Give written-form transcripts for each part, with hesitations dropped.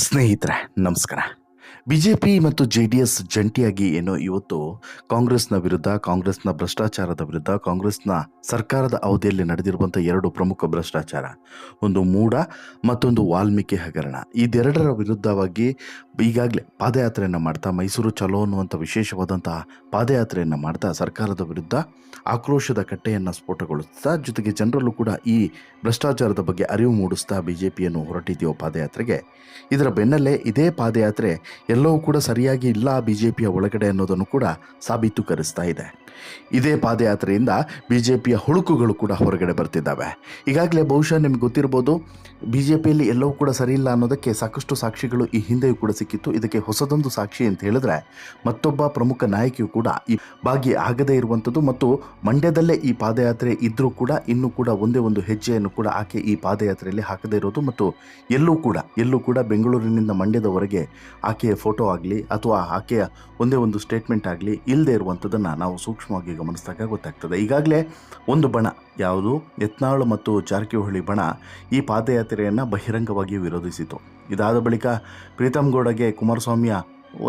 ಸ್ನೇಹಿತರೆ ನಮಸ್ಕಾರ. ಬಿಜೆಪಿ ಮತ್ತು ಜೆಡಿಎಸ್ ಜಂಟಿಯಾಗಿ ಏನೋ ಇವತ್ತು ಕಾಂಗ್ರೆಸ್ನ ವಿರುದ್ಧ, ಕಾಂಗ್ರೆಸ್ನ ಭ್ರಷ್ಟಾಚಾರದ ವಿರುದ್ಧ, ಕಾಂಗ್ರೆಸ್ನ ಸರ್ಕಾರದ ಅವಧಿಯಲ್ಲಿ ನಡೆದಿರುವಂಥ ಎರಡು ಪ್ರಮುಖ ಭ್ರಷ್ಟಾಚಾರ, ಒಂದು ಮೂಡ ಮತ್ತೊಂದು ವಾಲ್ಮೀಕಿ ಹಗರಣ, ಇದೆರಡರ ವಿರುದ್ಧವಾಗಿ ಈಗಾಗಲೇ ಪಾದಯಾತ್ರೆಯನ್ನು ಮಾಡ್ತಾ ಮೈಸೂರು ಚಲೋ ಅನ್ನುವಂಥ ವಿಶೇಷವಾದಂತಹ ಪಾದಯಾತ್ರೆಯನ್ನು ಮಾಡ್ತಾ ಸರ್ಕಾರದ ವಿರುದ್ಧ ಆಕ್ರೋಶದ ಕಟ್ಟೆಯನ್ನು ಸ್ಫೋಟಗೊಳಿಸ್ತಾ, ಜೊತೆಗೆ ಜನರಲ್ಲೂ ಕೂಡ ಈ ಭ್ರಷ್ಟಾಚಾರದ ಬಗ್ಗೆ ಅರಿವು ಮೂಡಿಸ್ತಾ ಬಿಜೆಪಿಯನ್ನು ಹೊರಟಿದೆಯೋ ಪಾದಯಾತ್ರೆಗೆ. ಇದರ ಬೆನ್ನಲ್ಲೇ ಇದೇ ಪಾದಯಾತ್ರೆ ಎಲ್ಲವೂ ಕೂಡ ಸರಿಯಾಗಿ ಇಲ್ಲ ಬಿಜೆಪಿಯ ಒಳಗಡೆ ಅನ್ನೋದನ್ನು ಕೂಡ ಸಾಬೀತುಕರಿಸ್ತಾ ಇದೆ. ಇದೇ ಪಾದಯಾತ್ರೆಯಿಂದ ಬಿಜೆಪಿಯ ಹುಳುಕುಗಳು ಕೂಡ ಹೊರಗಡೆ ಬರ್ತಿದ್ದಾವೆ. ಈಗಾಗಲೇ ಬಹುಶಃ ನಿಮ್ಗೆ ಗೊತ್ತಿರ್ಬೋದು, ಬಿಜೆಪಿಯಲ್ಲಿ ಎಲ್ಲವೂ ಕೂಡ ಸರಿ ಇಲ್ಲ ಅನ್ನೋದಕ್ಕೆ ಸಾಕಷ್ಟು ಸಾಕ್ಷಿಗಳು ಈ ಹಿಂದೆಯೂ ಕೂಡ ಸಿಕ್ಕಿತ್ತು. ಇದಕ್ಕೆ ಹೊಸದೊಂದು ಸಾಕ್ಷಿ ಅಂತ ಹೇಳಿದ್ರೆ, ಮತ್ತೊಬ್ಬ ಪ್ರಮುಖ ನಾಯಕಿಯು ಕೂಡ ಈ ಭಾಗಿ ಆಗದೇ ಇರುವಂಥದ್ದು ಮತ್ತು ಮಂಡ್ಯದಲ್ಲೇ ಈ ಪಾದಯಾತ್ರೆ ಇದ್ದರೂ ಕೂಡ ಇನ್ನೂ ಕೂಡ ಒಂದೇ ಒಂದು ಹೆಜ್ಜೆಯನ್ನು ಕೂಡ ಆಕೆ ಈ ಪಾದಯಾತ್ರೆಯಲ್ಲಿ ಹಾಕದೇ ಇರೋದು ಮತ್ತು ಎಲ್ಲೂ ಕೂಡ ಬೆಂಗಳೂರಿನಿಂದ ಮಂಡ್ಯದವರೆಗೆ ಆಕೆಯ ಫೋಟೋ ಆಗಲಿ ಅಥವಾ ಆಕೆಯ ಒಂದೇ ಒಂದು ಸ್ಟೇಟ್ಮೆಂಟ್ ಆಗಲಿ ಇಲ್ಲದೆ ಇರುವಂಥದ್ದನ್ನು ನಾವು ಸೂಕ್ಷ್ಮವಾಗಿ ಗಮನಿಸಿದಾಗ ಗೊತ್ತಾಗ್ತದೆ. ಈಗಾಗಲೇ ಒಂದು ಬಣ, ಯಾವುದು ಯತ್ನಾಳ್ ಮತ್ತು ಜಾರಕಿಹೊಳಿ ಬಣ, ಈ ಪಾದಯಾತ್ರೆಯನ್ನು ಬಹಿರಂಗವಾಗಿ ವಿರೋಧಿಸಿತು. ಇದಾದ ಬಳಿಕ ಪ್ರೀತಮ್ ಗೌಡಗೆ ಕುಮಾರಸ್ವಾಮಿಯ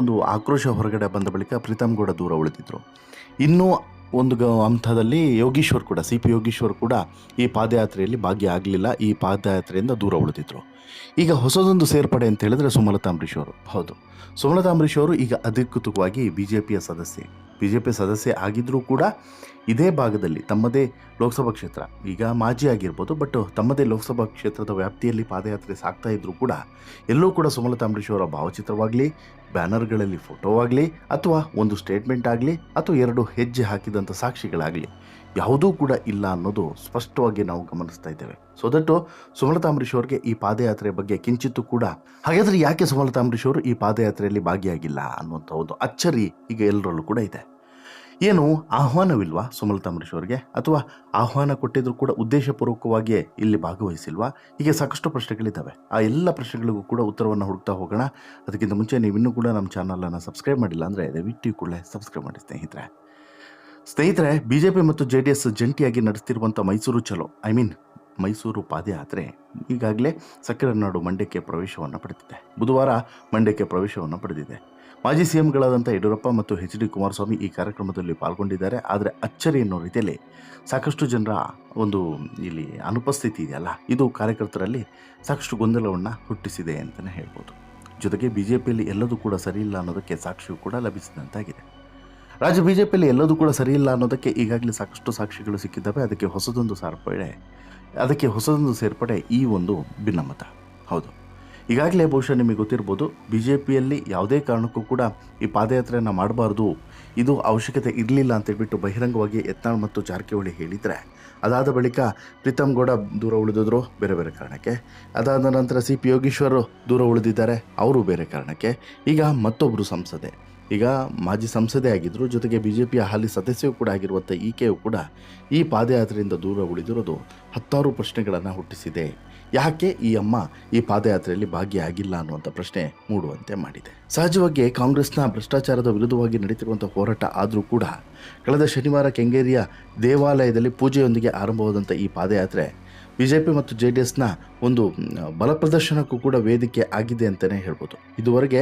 ಒಂದು ಆಕ್ರೋಶ ಹೊರಗಡೆ ಬಂದ ಬಳಿಕ ಪ್ರೀತಮ್ ಗೌಡ ದೂರ ಉಳಿದಿದ್ದರು. ಇನ್ನೂ ಒಂದು ಹಂತದಲ್ಲಿ ಯೋಗೀಶ್ವರ್ ಕೂಡ, ಸಿ ಪಿ ಯೋಗೀಶ್ವರ್ ಕೂಡ ಈ ಪಾದಯಾತ್ರೆಯಲ್ಲಿ ಭಾಗಿಯಾಗಲಿಲ್ಲ, ಈ ಪಾದಯಾತ್ರೆಯಿಂದ ದೂರ ಉಳಿದಿದ್ದರು. ಈಗ ಹೊಸದೊಂದು ಸೇರ್ಪಡೆ ಅಂತ ಹೇಳಿದ್ರೆ ಸುಮಲತಾ ಅಂಬರೀಶ್ ಅವರು. ಹೌದು, ಸುಮಲತಾ ಅಂಬರೀಶ್ ಅವರು ಈಗ ಅಧಿಕೃತವಾಗಿ ಬಿ ಜೆ ಪಿ ಸದಸ್ಯೆ ಆಗಿದ್ದರೂ ಕೂಡ ಇದೇ ಭಾಗದಲ್ಲಿ ತಮ್ಮದೇ ಲೋಕಸಭಾ ಕ್ಷೇತ್ರ, ಈಗ ಮಾಜಿ ಆಗಿರ್ಬೋದು, ಬಟ್ ತಮ್ಮದೇ ಲೋಕಸಭಾ ಕ್ಷೇತ್ರದ ವ್ಯಾಪ್ತಿಯಲ್ಲಿ ಪಾದಯಾತ್ರೆ ಸಾಗ್ತಾ ಇದ್ದರೂ ಕೂಡ ಎಲ್ಲೂ ಕೂಡ ಸುಮಲತಾ ಅಂಬರೀಶ್ ಅವರ ಭಾವಚಿತ್ರವಾಗಲಿ, ಬ್ಯಾನರ್ಗಳಲ್ಲಿ ಫೋಟೋ ಆಗಲಿ, ಅಥವಾ ಒಂದು ಸ್ಟೇಟ್ಮೆಂಟ್ ಆಗಲಿ, ಅಥವಾ ಎರಡು ಹೆಜ್ಜೆ ಹಾಕಿದಂಥ ಸಾಕ್ಷಿಗಳಾಗಲಿ ಯಾವುದೂ ಕೂಡ ಇಲ್ಲ ಅನ್ನೋದು ಸ್ಪಷ್ಟವಾಗಿ ನಾವು ಗಮನಿಸ್ತಾ ಇದ್ದೇವೆ. ಸೊ ದಟ್ಟು ಸುಮಲತಾ ಅಂಬರೀಶ್ ಅವರಿಗೆ ಈ ಪಾದಯಾತ್ರೆ ಬಗ್ಗೆ ಕಿಂಚಿತ್ತೂ ಕೂಡ, ಹಾಗಾದರೆ ಯಾಕೆ ಸುಮಲತಾ ಅಂಬರೀಶ್ ಅವರು ಈ ಪಾದಯಾತ್ರೆಯಲ್ಲಿ ಭಾಗಿಯಾಗಿಲ್ಲ ಅನ್ನುವಂಥ ಒಂದು ಅಚ್ಚರಿ ಈಗ ಎಲ್ಲರಲ್ಲೂ ಕೂಡ ಇದೆ. ಏನು ಆಹ್ವಾನವಿಲ್ವಾ ಸುಮಲತಾ ಅಂಬರೀಶ್ ಅವರಿಗೆ, ಅಥವಾ ಆಹ್ವಾನ ಕೊಟ್ಟಿದ್ರು ಕೂಡ ಉದ್ದೇಶಪೂರ್ವಕವಾಗಿ ಇಲ್ಲಿ ಭಾಗವಹಿಸಿಲ್ವಾ? ಹೀಗೆ ಸಾಕಷ್ಟು ಪ್ರಶ್ನೆಗಳಿದ್ದಾವೆ. ಆ ಎಲ್ಲ ಪ್ರಶ್ನೆಗಳಿಗೂ ಕೂಡ ಉತ್ತರವನ್ನು ಹುಡುಕ್ತಾ ಹೋಗೋಣ. ಅದಕ್ಕಿಂತ ಮುಂಚೆ ನೀವಿನ್ನೂ ಕೂಡ ನಮ್ಮ ಚಾನಲನ್ನು ಸಬ್ಸ್ಕ್ರೈಬ್ ಮಾಡಿಲ್ಲ ಅಂದರೆ ದಯವಿಟ್ಟು ಕೂಡಲೇ ಸಬ್ಸ್ಕ್ರೈಬ್ ಮಾಡಿ ಸ್ನೇಹಿತರೆ. ಬಿಜೆಪಿ ಮತ್ತು ಜೆಡಿಎಸ್ ಜಂಟಿಯಾಗಿ ನಡೆಸ್ತಿರುವಂಥ ಮೈಸೂರು ಚಲೋ, ಮೈಸೂರು ಪಾದಯಾತ್ರೆ ಈಗಾಗಲೇ ಸಕ್ಕರೆನಾಡು ಮಂಡ್ಯಕ್ಕೆ ಪ್ರವೇಶವನ್ನು ಪಡೆದಿದೆ. ಬುಧವಾರ ಮಂಡ್ಯಕ್ಕೆ ಪ್ರವೇಶವನ್ನು ಪಡೆದಿದೆ. ಮಾಜಿ ಸಿಎಂಗಳಾದಂಥ ಯಡಿಯೂರಪ್ಪ ಮತ್ತು ಎಚ್ ಡಿ ಕುಮಾರಸ್ವಾಮಿ ಈ ಕಾರ್ಯಕ್ರಮದಲ್ಲಿ ಪಾಲ್ಗೊಂಡಿದ್ದಾರೆ. ಆದರೆ ಅಚ್ಚರಿ ಎನ್ನುವ ರೀತಿಯಲ್ಲಿ ಸಾಕಷ್ಟು ಜನರ ಒಂದು ಇಲ್ಲಿ ಅನುಪಸ್ಥಿತಿ ಇದೆಯಲ್ಲ, ಇದು ಕಾರ್ಯಕರ್ತರಲ್ಲಿ ಸಾಕಷ್ಟು ಗೊಂದಲವನ್ನು ಹುಟ್ಟಿಸಿದೆ ಅಂತಲೇ ಹೇಳ್ಬೋದು. ಜೊತೆಗೆ ಬಿಜೆಪಿಯಲ್ಲಿ ಎಲ್ಲದೂ ಕೂಡ ಸರಿ ಇಲ್ಲ ಅನ್ನೋದಕ್ಕೆ ಸಾಕ್ಷಿಯೂ ಕೂಡ ಲಭಿಸಿದಂತಾಗಿದೆ. ರಾಜ್ಯ ಬಿಜೆಪಿಯಲ್ಲಿ ಎಲ್ಲದೂ ಕೂಡ ಸರಿ ಇಲ್ಲ ಅನ್ನೋದಕ್ಕೆ ಈಗಾಗಲೇ ಸಾಕಷ್ಟು ಸಾಕ್ಷಿಗಳು ಸಿಕ್ಕಿದ್ದಾವೆ. ಅದಕ್ಕೆ ಹೊಸದೊಂದು ಸೇರ್ಪಡೆ ಈ ಒಂದು ಭಿನ್ನಮತ. ಹೌದು, ಈಗಾಗಲೇ ಬಹುಶಃ ನಿಮಗೆ ಗೊತ್ತಿರ್ಬೋದು, ಬಿಜೆಪಿಯಲ್ಲಿ ಯಾವುದೇ ಕಾರಣಕ್ಕೂ ಕೂಡ ಈ ಪಾದಯಾತ್ರೆಯನ್ನು ಮಾಡಬಾರ್ದು, ಇದು ಅವಶ್ಯಕತೆ ಇರಲಿಲ್ಲ ಅಂತೇಳ್ಬಿಟ್ಟು ಬಹಿರಂಗವಾಗಿ ಯತ್ನಾಳ್ ಮತ್ತು ಜಾರಕಿಹೊಳಿ ಹೇಳಿದರೆ, ಅದಾದ ಬಳಿಕ ಪ್ರೀತಮ್ ಗೌಡ ದೂರ ಉಳಿದಿದ್ರು ಬೇರೆ ಬೇರೆ ಕಾರಣಕ್ಕೆ, ಅದಾದ ನಂತರ ಸಿ ಪಿ ಯೋಗೀಶ್ವರ್ ದೂರ ಉಳಿದಿದ್ದಾರೆ, ಅವರು ಬೇರೆ ಕಾರಣಕ್ಕೆ. ಈಗ ಮತ್ತೊಬ್ಬರು ಸಂಸದೆ, ಈಗ ಮಾಜಿ ಸಂಸದೆ ಆಗಿದ್ದರು, ಜೊತೆಗೆ ಬಿಜೆಪಿಯ ಹಾಲಿ ಸದಸ್ಯರು ಕೂಡ ಆಗಿರುವಂಥ ಈಕೆಯು ಕೂಡ ಈ ಪಾದಯಾತ್ರೆಯಿಂದ ದೂರ ಉಳಿದಿರೋದು ಹತ್ತಾರು ಪ್ರಶ್ನೆಗಳನ್ನು ಹುಟ್ಟಿಸಿದೆ. ಯಾಕೆ ಈ ಅಮ್ಮ ಈ ಪಾದಯಾತ್ರೆಯಲ್ಲಿ ಭಾಗಿಯಾಗಿಲ್ಲ ಅನ್ನುವಂಥ ಪ್ರಶ್ನೆ ಮೂಡುವಂತೆ ಮಾಡಿದೆ. ಸಹಜವಾಗಿ ಕಾಂಗ್ರೆಸ್ನ ಭ್ರಷ್ಟಾಚಾರದ ವಿರುದ್ಧವಾಗಿ ನಡೀತಿರುವಂಥ ಹೋರಾಟ ಆದರೂ ಕೂಡ ಕಳೆದ ಶನಿವಾರ ಕೆಂಗೇರಿಯ ದೇವಾಲಯದಲ್ಲಿ ಪೂಜೆಯೊಂದಿಗೆ ಆರಂಭವಾದಂಥ ಈ ಪಾದಯಾತ್ರೆ ಬಿಜೆಪಿ ಮತ್ತು ಜೆ ಡಿ ಎಸ್ನ ಒಂದು ಬಲ ಪ್ರದರ್ಶನಕ್ಕೂ ಕೂಡ ವೇದಿಕೆ ಆಗಿದೆ ಅಂತಲೇ ಹೇಳ್ಬೋದು. ಇದುವರೆಗೆ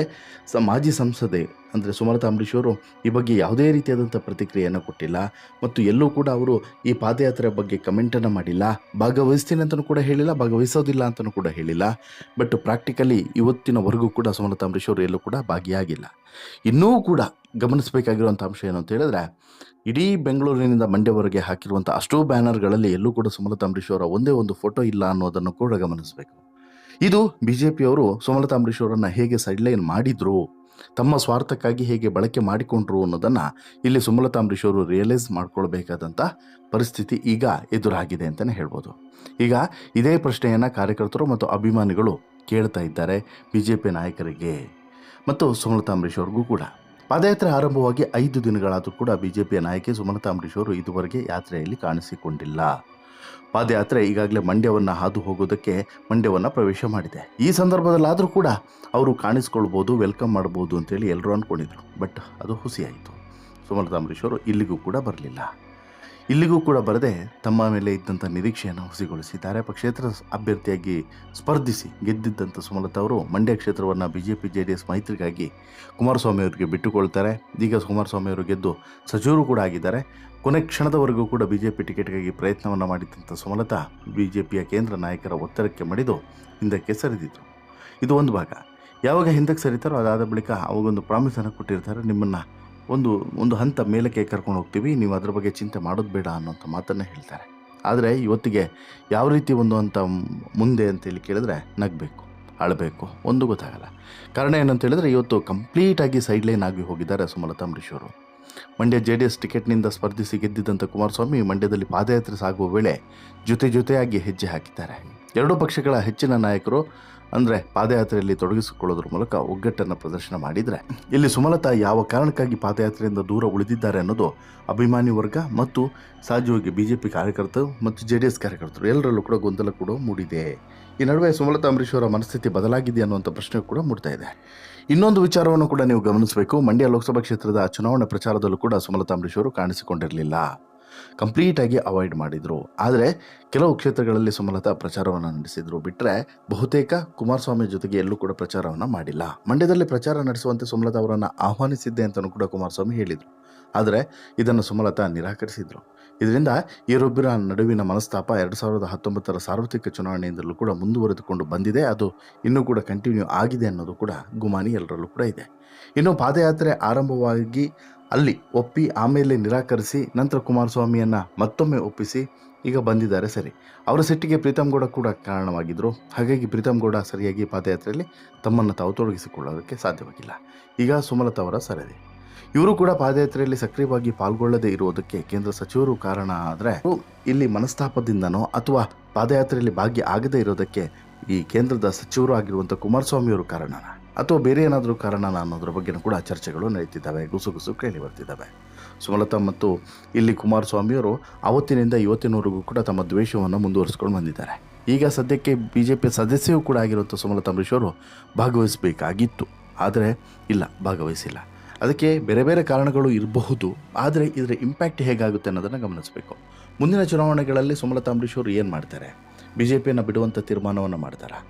ಮಾಜಿ ಸಂಸದೆ ಅಂದರೆ ಸುಮಲತಾ ಅಂಬರೀಶ್ ಅವರು ಈ ಬಗ್ಗೆ ಯಾವುದೇ ರೀತಿಯಾದಂಥ ಪ್ರತಿಕ್ರಿಯೆಯನ್ನು ಕೊಟ್ಟಿಲ್ಲ ಮತ್ತು ಎಲ್ಲೂ ಕೂಡ ಅವರು ಈ ಪಾದಯಾತ್ರೆ ಬಗ್ಗೆ ಕಮೆಂಟನ್ನು ಮಾಡಿಲ್ಲ. ಭಾಗವಹಿಸ್ತೀನಿ ಅಂತಲೂ ಕೂಡ ಹೇಳಿಲ್ಲ, ಭಾಗವಹಿಸೋದಿಲ್ಲ ಅಂತಲೂ ಕೂಡ ಹೇಳಿಲ್ಲ. ಬಟ್ ಪ್ರಾಕ್ಟಿಕಲಿ ಇವತ್ತಿನವರೆಗೂ ಕೂಡ ಸುಮಲತಾ ಅಂಬರೀಶ್ ಅವರು ಎಲ್ಲೂ ಕೂಡ ಭಾಗಿಯಾಗಿಲ್ಲ. ಇನ್ನೂ ಕೂಡ ಗಮನಿಸಬೇಕಾಗಿರುವಂಥ ಅಂಶ ಏನು ಅಂತ ಹೇಳಿದ್ರೆ, ಇಡೀ ಬೆಂಗಳೂರಿನಿಂದ ಮಂಡ್ಯವರೆಗೆ ಹಾಕಿರುವಂಥ ಅಷ್ಟೂ ಬ್ಯಾನರ್ಗಳಲ್ಲಿ ಎಲ್ಲೂ ಕೂಡ ಸುಮಲತಾ ಅಂಬರೀಶ್ ಅವರ ಒಂದೇ ಒಂದು ಫೋಟೋ ಇಲ್ಲ ಅನ್ನೋದನ್ನು ಕೂಡ ಗಮನಿಸಬೇಕು. ಇದು ಬಿಜೆಪಿಯವರು ಸುಮಲತಾ ಅಂಬರೀಶ್ ಅವರನ್ನು ಹೇಗೆ ಸೈಡ್ಲೈನ್ ಮಾಡಿದ್ರು, ತಮ್ಮ ಸ್ವಾರ್ಥಕ್ಕಾಗಿ ಹೇಗೆ ಬಳಕೆ ಮಾಡಿಕೊಂಡ್ರು ಅನ್ನೋದನ್ನು ಇಲ್ಲಿ ಸುಮಲತಾ ಅಂಬರೀಶ್ ಅವರು ರಿಯಲೈಸ್ ಮಾಡ್ಕೊಳ್ಬೇಕಾದಂಥ ಪರಿಸ್ಥಿತಿ ಈಗ ಎದುರಾಗಿದೆ ಅಂತಲೇ ಹೇಳ್ಬೋದು. ಈಗ ಇದೇ ಪ್ರಶ್ನೆಯನ್ನು ಕಾರ್ಯಕರ್ತರು ಮತ್ತು ಅಭಿಮಾನಿಗಳು ಕೇಳ್ತಾ ಇದ್ದಾರೆ ಬಿಜೆಪಿ ನಾಯಕರಿಗೆ ಮತ್ತು ಸುಮಲತಾ ಅಂಬರೀಶ್ ಅವ್ರಿಗೂ ಕೂಡ. ಪಾದಯಾತ್ರೆ ಆರಂಭವಾಗಿ 5 ದಿನಗಳಾದರೂ ಕೂಡ ಬಿಜೆಪಿಯ ನಾಯಕಿ ಸುಮಲತಾ ಅಂಬರೀಶ್ ಅವರು ಇದುವರೆಗೆ ಯಾತ್ರೆಯಲ್ಲಿ ಕಾಣಿಸಿಕೊಂಡಿಲ್ಲ. ಪಾದಯಾತ್ರೆ ಈಗಾಗಲೇ ಮಂಡ್ಯವನ್ನು ಹಾದು ಹೋಗೋದಕ್ಕೆ ಮಂಡ್ಯವನ್ನು ಪ್ರವೇಶ ಮಾಡಿದೆ. ಈ ಸಂದರ್ಭದಲ್ಲಾದರೂ ಕೂಡ ಅವರು ಕಾಣಿಸ್ಕೊಳ್ಬೋದು, ವೆಲ್ಕಮ್ ಮಾಡ್ಬೋದು ಅಂತೇಳಿ ಎಲ್ಲರೂ ಅಂದ್ಕೊಂಡಿದ್ರು. ಬಟ್ ಅದು ಹುಸಿಯಾಯಿತು. ಸುಮಲತಾ ಅಂಬರೀಶ್ ಅವರು ಇಲ್ಲಿಗೂ ಕೂಡ ಬರಲಿಲ್ಲ. ಇಲ್ಲಿಗೂ ಕೂಡ ಬರದೆ ತಮ್ಮ ಮೇಲೆ ಇದ್ದಂಥ ನಿರೀಕ್ಷೆಯನ್ನು ಹುಸಿಗೊಳಿಸಿದ್ದಾರೆ. ಪಕ್ಷೇತರ ಅಭ್ಯರ್ಥಿಯಾಗಿ ಸ್ಪರ್ಧಿಸಿ ಗೆದ್ದಿದ್ದಂಥ ಸುಮಲತಾ ಅವರು ಮಂಡ್ಯ ಕ್ಷೇತ್ರವನ್ನು ಬಿಜೆಪಿ ಜೆಡಿಎಸ್ ಮೈತ್ರಿಗಾಗಿ ಕುಮಾರಸ್ವಾಮಿ ಅವರಿಗೆ ಬಿಟ್ಟುಕೊಳ್ತಾರೆ. ಈಗ ಕುಮಾರಸ್ವಾಮಿ ಅವರು ಗೆದ್ದು ಸಚಿವರು ಕೂಡ ಆಗಿದ್ದಾರೆ. ಕೊನೆ ಕ್ಷಣದವರೆಗೂ ಕೂಡ ಬಿಜೆಪಿ ಟಿಕೆಟ್ಗಾಗಿ ಪ್ರಯತ್ನವನ್ನು ಮಾಡಿದ್ದಂಥ ಸುಮಲತಾ ಬಿಜೆಪಿಯ ಕೇಂದ್ರ ನಾಯಕರ ಒತ್ತಡಕ್ಕೆ ಮಣಿದು ಹಿಂದಕ್ಕೆ ಸರಿದಿದ್ರು. ಇದು ಒಂದು ಭಾಗ. ಯಾವಾಗ ಹಿಂದಕ್ಕೆ ಸರಿತಾರೋ ಅದಾದ ಬಳಿಕ ಅವಾಗೊಂದು ಪ್ರಾಮಿಸನ್ನು ಕೊಟ್ಟಿರ್ತಾರೆ, ನಿಮ್ಮನ್ನು ಒಂದು ಹಂತ ಮೇಲಕ್ಕೆ ಕರ್ಕೊಂಡು ಹೋಗ್ತೀವಿ, ನೀವು ಅದ್ರ ಬಗ್ಗೆ ಚಿಂತೆ ಮಾಡೋದು ಬೇಡ ಅನ್ನೋಂಥ ಮಾತನ್ನೇ ಹೇಳ್ತಾರೆ. ಆದರೆ ಇವತ್ತಿಗೆ ಯಾವ ರೀತಿ ಒಂದು ಹಂತ ಮುಂದೆ ಅಂತೇಳಿ ಕೇಳಿದ್ರೆ ನಗಬೇಕು, ಅಳಬೇಕು, ಒಂದು ಗೊತ್ತಾಗಲ್ಲ. ಕಾರಣ ಏನಂತ ಹೇಳಿದ್ರೆ ಇವತ್ತು ಕಂಪ್ಲೀಟಾಗಿ ಸೈಡ್ ಲೈನ್ ಆಗಿ ಹೋಗಿದ್ದಾರೆ ಸುಮಲತಾ ಅಂಬರೀಶ್ ಅವರು. ಮಂಡ್ಯ JDS ಟಿಕೆಟ್ನಿಂದ ಸ್ಪರ್ಧಿಸಿ ಗೆದ್ದಿದ್ದಂಥ ಕುಮಾರಸ್ವಾಮಿ ಮಂಡ್ಯದಲ್ಲಿ ಪಾದಯಾತ್ರೆ ಸಾಗುವ ವೇಳೆ ಜೊತೆಯಾಗಿ ಹೆಜ್ಜೆ ಹಾಕಿದ್ದಾರೆ. ಎರಡೂ ಪಕ್ಷಗಳ ಹೆಚ್ಚಿನ ನಾಯಕರು ಅಂದರೆ ಪಾದಯಾತ್ರೆಯಲ್ಲಿ ತೊಡಗಿಸಿಕೊಳ್ಳೋದ್ರ ಮೂಲಕ ಒಗ್ಗಟ್ಟನ್ನು ಪ್ರದರ್ಶನ ಮಾಡಿದರೆ, ಇಲ್ಲಿ ಸುಮಲತಾ ಯಾವ ಕಾರಣಕ್ಕಾಗಿ ಪಾದಯಾತ್ರೆಯಿಂದ ದೂರ ಉಳಿದಿದ್ದಾರೆ ಅನ್ನೋದು ಅಭಿಮಾನಿ ವರ್ಗ ಮತ್ತು ಸಹಜವಾಗಿ BJP ಕಾರ್ಯಕರ್ತರು ಮತ್ತು JDS ಕಾರ್ಯಕರ್ತರು ಎಲ್ಲರಲ್ಲೂ ಕೂಡ ಗೊಂದಲ ಕೂಡ ಮೂಡಿದೆ. ಈ ನಡುವೆ ಸುಮಲತಾ ಅಂಬರೀಶ್ ಅವರ ಮನಸ್ಥಿತಿ ಬದಲಾಗಿದೆ ಅನ್ನುವಂಥ ಪ್ರಶ್ನೆ ಕೂಡ ಮೂಡ್ತಾ ಇದೆ. ಇನ್ನೊಂದು ವಿಚಾರವನ್ನು ಕೂಡ ನೀವು ಗಮನಿಸಬೇಕು. ಮಂಡ್ಯ ಲೋಕಸಭಾ ಕ್ಷೇತ್ರದ ಚುನಾವಣಾ ಪ್ರಚಾರದಲ್ಲೂ ಕೂಡ ಸುಮಲತಾ ಅಂಬರೀಶ್ ಅವರು ಕಾಣಿಸಿಕೊಂಡಿರಲಿಲ್ಲ, ಕಂಪ್ಲೀಟಾಗಿ ಅವಾಯ್ಡ್ ಮಾಡಿದರು. ಆದರೆ ಕೆಲವು ಕ್ಷೇತ್ರಗಳಲ್ಲಿ ಸುಮಲತಾ ಪ್ರಚಾರವನ್ನು ನಡೆಸಿದರು ಬಿಟ್ಟರೆ ಬಹುತೇಕ ಕುಮಾರಸ್ವಾಮಿ ಜೊತೆಗೆ ಎಲ್ಲೂ ಕೂಡ ಪ್ರಚಾರವನ್ನು ಮಾಡಿಲ್ಲ. ಮಂಡ್ಯದಲ್ಲಿ ಪ್ರಚಾರ ನಡೆಸುವಂತೆ ಸುಮಲತಾ ಅವರನ್ನು ಆಹ್ವಾನಿಸಿದ್ದೆ ಅಂತಲೂ ಕೂಡ ಕುಮಾರಸ್ವಾಮಿ ಹೇಳಿದರು. ಆದರೆ ಇದನ್ನು ಸುಮಲತಾ ನಿರಾಕರಿಸಿದರು. ಇದರಿಂದ ಇವರೊಬ್ಬರ ನಡುವಿನ ಮನಸ್ತಾಪ 2019 ಸಾರ್ವತ್ರಿಕ ಚುನಾವಣೆಯಿಂದಲೂ ಕೂಡ ಮುಂದುವರೆದುಕೊಂಡು ಬಂದಿದೆ. ಅದು ಇನ್ನೂ ಕೂಡ ಕಂಟಿನ್ಯೂ ಆಗಿದೆ ಅನ್ನೋದು ಕೂಡ ಗುಮಾನಿ ಎಲ್ಲರಲ್ಲೂ ಕೂಡ ಇದೆ. ಇನ್ನು ಪಾದಯಾತ್ರೆ ಆರಂಭವಾಗಿ ಅಲ್ಲಿ ಒಪ್ಪಿ ಆಮೇಲೆ ನಿರಾಕರಿಸಿ ನಂತರ ಕುಮಾರಸ್ವಾಮಿಯನ್ನು ಮತ್ತೊಮ್ಮೆ ಒಪ್ಪಿಸಿ ಈಗ ಬಂದಿದ್ದಾರೆ. ಸರಿ, ಅವರ ಸಿಟ್ಟಿಗೆ ಪ್ರೀತಮ್ ಗೌಡ ಕೂಡ ಕಾರಣವಾಗಿದ್ದರು. ಹಾಗಾಗಿ ಪ್ರೀತಮ್ ಗೌಡ ಸರಿಯಾಗಿ ಪಾದಯಾತ್ರೆಯಲ್ಲಿ ತಮ್ಮನ್ನು ತಾವು ತೊಡಗಿಸಿಕೊಳ್ಳೋದಕ್ಕೆ ಸಾಧ್ಯವಾಗಿಲ್ಲ. ಈಗ ಸುಮಲತಾ ಅವರ ಸರದಿ. ಇವರು ಕೂಡ ಪಾದಯಾತ್ರೆಯಲ್ಲಿ ಸಕ್ರಿಯವಾಗಿ ಪಾಲ್ಗೊಳ್ಳದೇ ಇರುವುದಕ್ಕೆ ಕೇಂದ್ರ ಸಚಿವರು ಕಾರಣ. ಆದರೆ ಇಲ್ಲಿ ಮನಸ್ತಾಪದಿಂದನೋ ಅಥವಾ ಪಾದಯಾತ್ರೆಯಲ್ಲಿ ಭಾಗಿ ಆಗದೇ ಇರೋದಕ್ಕೆ ಈ ಕೇಂದ್ರದ ಸಚಿವರು ಆಗಿರುವಂಥ ಕುಮಾರಸ್ವಾಮಿಯವರು ಕಾರಣನ ಅಥವಾ ಬೇರೆ ಏನಾದರೂ ಕಾರಣನ ಅನ್ನೋದ್ರ ಬಗ್ಗೆನೂ ಕೂಡ ಚರ್ಚೆಗಳು ನಡೀತಿದ್ದಾವೆ, ಗುಸುಗುಸು ಕೇಳಿ ಬರ್ತಿದ್ದಾವೆ. ಸುಮಲತಾ ಮತ್ತು ಇಲ್ಲಿ ಕುಮಾರಸ್ವಾಮಿಯವರು ಅವತ್ತಿನಿಂದ ಇವತ್ತಿನವರೆಗೂ ಕೂಡ ತಮ್ಮ ದ್ವೇಷವನ್ನು ಮುಂದುವರಿಸ್ಕೊಂಡು ಬಂದಿದ್ದಾರೆ. ಈಗ ಸದ್ಯಕ್ಕೆ BJP ಸದಸ್ಯರು ಕೂಡ ಆಗಿರುವಂಥ ಸುಮಲತಾ ಅಂಬರೀಶ್ ಅವರು ಭಾಗವಹಿಸಬೇಕಾಗಿತ್ತು, ಆದರೆ ಇಲ್ಲ, ಭಾಗವಹಿಸಿಲ್ಲ. ಅದಕ್ಕೆ ಬೇರೆ ಬೇರೆ ಕಾರಣಗಳು ಇರಬಹುದು. ಆದರೆ ಇದರ ಇಂಪ್ಯಾಕ್ಟ್ ಹೇಗಾಗುತ್ತೆ ಅನ್ನೋದನ್ನು ಗಮನಿಸಬೇಕು. ಮುಂದಿನ ಚುನಾವಣೆಗಳಲ್ಲಿ ಸುಮಲತಾ ಅಂಬರೀಶ್ ಅವರು ಏನು ಮಾಡ್ತಾರೆ? BJPಯನ್ನು ಬಿಡುವಂಥ ತೀರ್ಮಾನವನ್ನು ಮಾಡ್ತಾರಾ?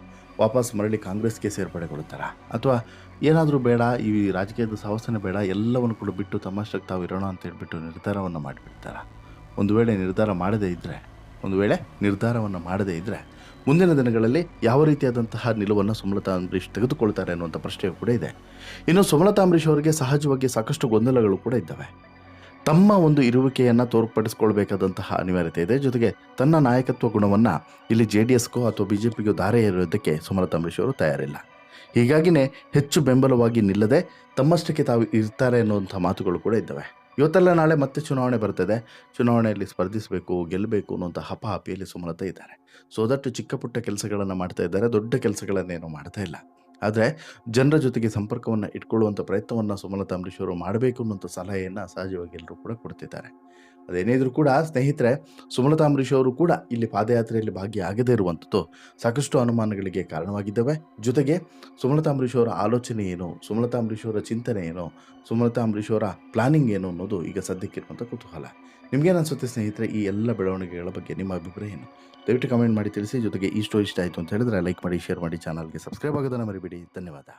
ವಾಪಸ್ ಮರಳಿ ಕಾಂಗ್ರೆಸ್ಗೆ ಸೇರ್ಪಡೆಗೊಳ್ತಾರಾ? ಅಥವಾ ಏನಾದರೂ ಬೇಡ, ಈ ರಾಜಕೀಯದ ಸಾಹಸನೆ ಬೇಡ, ಎಲ್ಲವನ್ನು ಕೂಡ ಬಿಟ್ಟು ತಮ್ಮಷ್ಟಕ್ಕೆ ತಾವು ಇರೋಣ ಅಂತ ಹೇಳ್ಬಿಟ್ಟು ನಿರ್ಧಾರವನ್ನು ಮಾಡಿಬಿಡ್ತಾರಾ? ಒಂದು ವೇಳೆ ನಿರ್ಧಾರವನ್ನು ಮಾಡದೇ ಇದ್ದರೆ ಮುಂದಿನ ದಿನಗಳಲ್ಲಿ ಯಾವ ರೀತಿಯಾದಂತಹ ನಿಲುವನ್ನು ಸುಮಲತಾ ಅಂಬರೀಶ್ ತೆಗೆದುಕೊಳ್ತಾರೆ ಅನ್ನುವಂಥ ಪ್ರಶ್ನೆಯೂ ಕೂಡ ಇದೆ. ಇನ್ನು ಸುಮಲತಾ ಅಂಬರೀಶ್ ಅವರಿಗೆ ಸಹಜವಾಗಿ ಸಾಕಷ್ಟು ಗೊಂದಲಗಳು ಕೂಡ ಇದ್ದಾವೆ. ತಮ್ಮ ಒಂದು ಇರುವಿಕೆಯನ್ನು ತೋರ್ಪಡಿಸ್ಕೊಳ್ಬೇಕಾದಂತಹ ಅನಿವಾರ್ಯತೆ ಇದೆ. ಜೊತೆಗೆ ತನ್ನ ನಾಯಕತ್ವ ಗುಣವನ್ನು ಇಲ್ಲಿ JDSಗೋ ಅಥವಾ BJPಗೋ ದಾರೆ ಎರೆಯೋದಕ್ಕೆ ಸುಮಲತಾ ಅಂಬರೀಶ್ ಅವರು ತಯಾರಿಲ್ಲ. ಹೀಗಾಗಿಯೇ ಹೆಚ್ಚು ಬೆಂಬಲವಾಗಿ ನಿಲ್ಲದೆ ತಮ್ಮಷ್ಟಕ್ಕೆ ತಾವು ಇರ್ತಾರೆ ಅನ್ನುವಂಥ ಮಾತುಗಳು ಕೂಡ ಇದ್ದಾವೆ. ಇವತ್ತೆಲ್ಲ ನಾಳೆ ಮತ್ತೆ ಚುನಾವಣೆ ಬರ್ತದೆ, ಚುನಾವಣೆಯಲ್ಲಿ ಸ್ಪರ್ಧಿಸಬೇಕು, ಗೆಲ್ಲಬೇಕು ಅನ್ನುವಂಥ ಹಪಾಹಪಿಯಲ್ಲಿ ಸುಮಲತಾ ಇದ್ದಾರೆ. ಸೋದಟ್ಟು ಚಿಕ್ಕ ಪುಟ್ಟ ಕೆಲಸಗಳನ್ನು ಮಾಡ್ತಾ ಇದ್ದಾರೆ, ದೊಡ್ಡ ಕೆಲಸಗಳನ್ನೇನು ಮಾಡ್ತಾ ಇಲ್ಲ. ಆದರೆ ಜನರ ಜೊತೆಗೆ ಸಂಪರ್ಕವನ್ನು ಇಟ್ಕೊಳ್ಳುವಂಥ ಪ್ರಯತ್ನವನ್ನು ಸುಮಲತಾ ಅಂಬರೀಶ್ ಅವರು ಮಾಡಬೇಕು ಅನ್ನೋಂಥ ಸಲಹೆಯನ್ನು ಸಹಜವಾಗಿ ಎಲ್ಲರೂ ಕೂಡ ಕೊಡ್ತಿದ್ದಾರೆ. ಅದೇನೇ ಇದ್ರೂ ಕೂಡ ಸ್ನೇಹಿತರೆ, ಸುಮಲತಾ ಅಂಬರೀಶ್ ಅವರು ಕೂಡ ಇಲ್ಲಿ ಪಾದಯಾತ್ರೆಯಲ್ಲಿ ಭಾಗಿಯಾಗದೇ ಇರುವಂಥದ್ದು ಸಾಕಷ್ಟು ಅನುಮಾನಗಳಿಗೆ ಕಾರಣವಾಗಿದ್ದಾವೆ. ಜೊತೆಗೆ ಸುಮಲತಾ ಅಂಬರೀಶ್ ಅವರ ಆಲೋಚನೆ ಏನು, ಸುಮಲತಾ ಅಂಬರೀಶ್ ಅವರ ಚಿಂತನೆ ಏನು, ಸುಮಲತಾ ಅಂಬರೀಶ್ ಅವರ ಪ್ಲಾನಿಂಗ್ ಏನು ಅನ್ನೋದು ಈಗ ಸದ್ಯಕ್ಕಿರುವಂಥ ಕುತೂಹಲ. ನಿಮಗೇನು ಅನಿಸುತ್ತೆ ಸ್ನೇಹಿತರೆ ಈ ಎಲ್ಲ ಬೆಳವಣಿಗೆಗಳ ಬಗ್ಗೆ ನಿಮ್ಮ ಅಭಿಪ್ರಾಯ ಏನು? ದಯವಿಟ್ಟು ಕಮೆಂಟ್ ಮಾಡಿ ತಿಳಿಸಿ. ಜೊತೆಗೆ ಈ ಸ್ಟೋರಿ ಇಷ್ಟ ಆಯಿತು ಅಂತ ಹೇಳಿದ್ರೆ ಲೈಕ್ ಮಾಡಿ, ಶೇರ್ ಮಾಡಿ, ಚಾನಲ್ಗೆ ಸಬ್ಸ್ಕ್ರೈಬ್ ಆಗೋದನ್ನು ಮರಿಬೇಡಿ. ಧನ್ಯವಾದ.